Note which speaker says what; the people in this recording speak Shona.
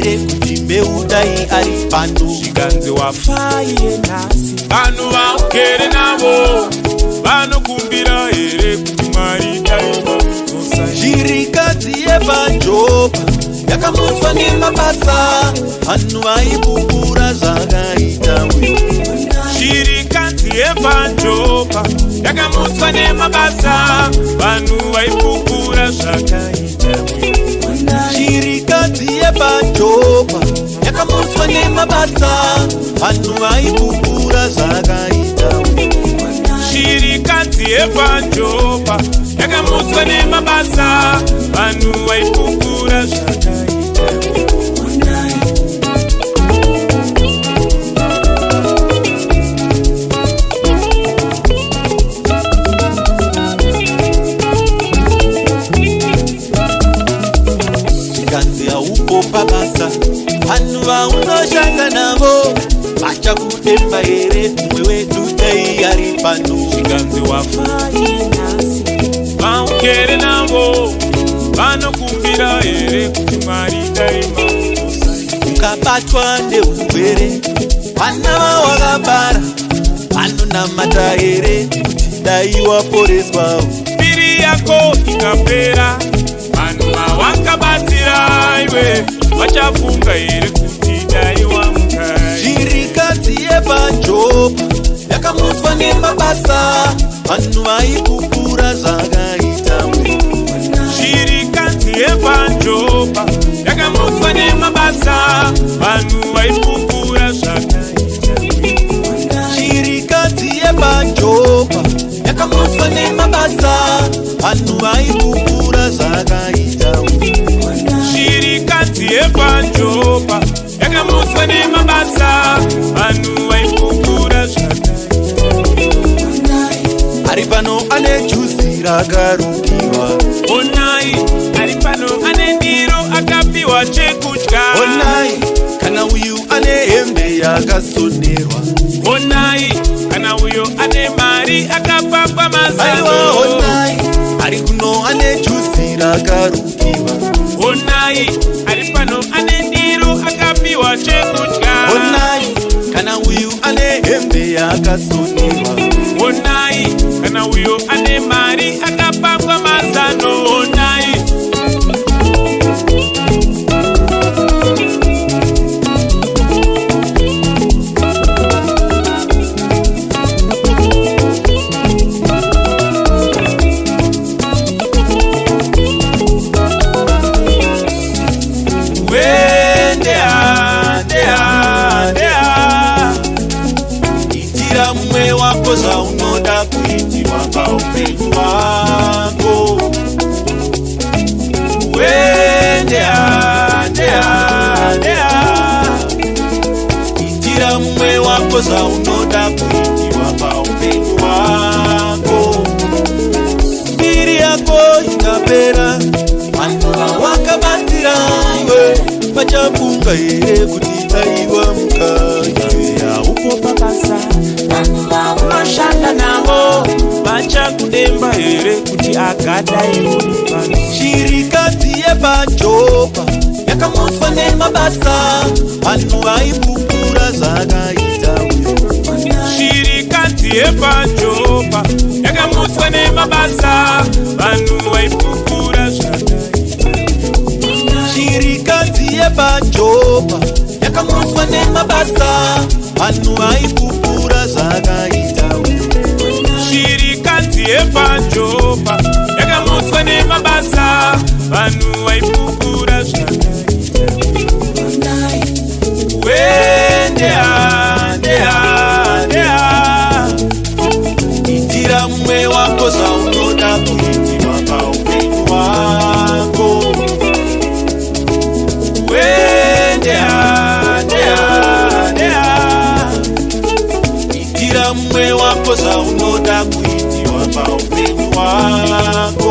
Speaker 1: here kuti Mbeu dai ari pano.
Speaker 2: Zvikanzi wafaiye nhasi vanhu vaugere navo vanokumbira here kuti Mwari dai vamutosa.
Speaker 1: Chirikadzi yepaJopa yakamutswa nemabasa vanhu vaipupura zvakaita Mbeu.
Speaker 2: Chirikadzi yepaJopa yakamutswa nemabasa vanhu vaipupura zvakaita Mbeu.
Speaker 1: Chirikadzi yepaJopa yakamutswa nemabasa vanhu vaipupura zvakaita Mbeu.
Speaker 2: Chirikadzi yepaJopa yakamutswa nemabasa vanhu vaipupura zvakaita Mbeu.
Speaker 1: Zvikanzi haupo pabasa vanhu vaunoshanda navo vachakudemba here umwe wedu dai ari pano.
Speaker 2: Zvikanzi wafaiye nhasi vaugere navo vanokumbira here kuti Mwari dai vamutosa.
Speaker 1: Ukabatwa neurwere vana vawakabara vanonamata here kuti dai waporeswawo.
Speaker 2: Mbiri yako ikapera vanhu vawakabatsira iwe vachafunga here kuti dai wamuka.
Speaker 1: Chirikadzi yepaJopa yakamutswa nemabasa vanhu vaipupura zvakaita Mbeu.
Speaker 2: Chirikadzi yepaJopa yakamutswa nemabasa vanhu vaipupura zvakaita Mbeu.
Speaker 1: Chirikadzi yepaJopa yakamutswa nemabasa vanhu vaipupura zvakaita Mbeu.
Speaker 2: Chirikadzi yepaJopa yakamutswa nemabasa vanhu vaipupura zvakaita Mbeu.
Speaker 1: Ari pano ane juzi rakarukiwa.
Speaker 2: Honai ari pano ane ndiro akapiwa chekudya.
Speaker 1: Honai kana uyu ane hembe yakasonerwa.
Speaker 2: Honai kana uyo ane mari akapapa mazano.
Speaker 1: Honai ari kuno ane juzi rakarukiwa.
Speaker 2: Honai ari pano ane ndiro akapiwa chekudya.
Speaker 1: Honai kana uyu ane hembe yakasonerwa.
Speaker 2: Honai kana uyo ane mari akapapa mazano. Honai
Speaker 1: itira mumwe wako zvaunoda kuitirwa paupenyu hwako. Itira mumwe wako zvaunoda kuitirwa paupenyu hwako. Mbiri yako ikapera vanhu vawakabatsira iwe vachafunga here kuti daiwa mukai.
Speaker 2: haupo pabasa vanhu vaunoshanda navo vachakudemba here kuti Agga uri pano.
Speaker 1: Chirikadzi yepaJopa yakamutswa nemabasa vanhu vaipupura zvakaita Mbeu.
Speaker 2: Chirikadzi yepaJopa yakamutswa nemabasa vanhu vaipupura zvakaita Mbeu.
Speaker 1: Chirikadzi yepaJopa yakamutswa nemabasa vanhu vaipupura zvakaita Mbeu.
Speaker 2: Chirikadzi yepaJopa yakamutswa nemabasa vanhu vaipupura zvakaita
Speaker 1: Itira mumwe wako zvaunoda kuitirwa paupenyu hwako. Itira mumwe wako zvaunoda kuitirwa paupenyu hwako.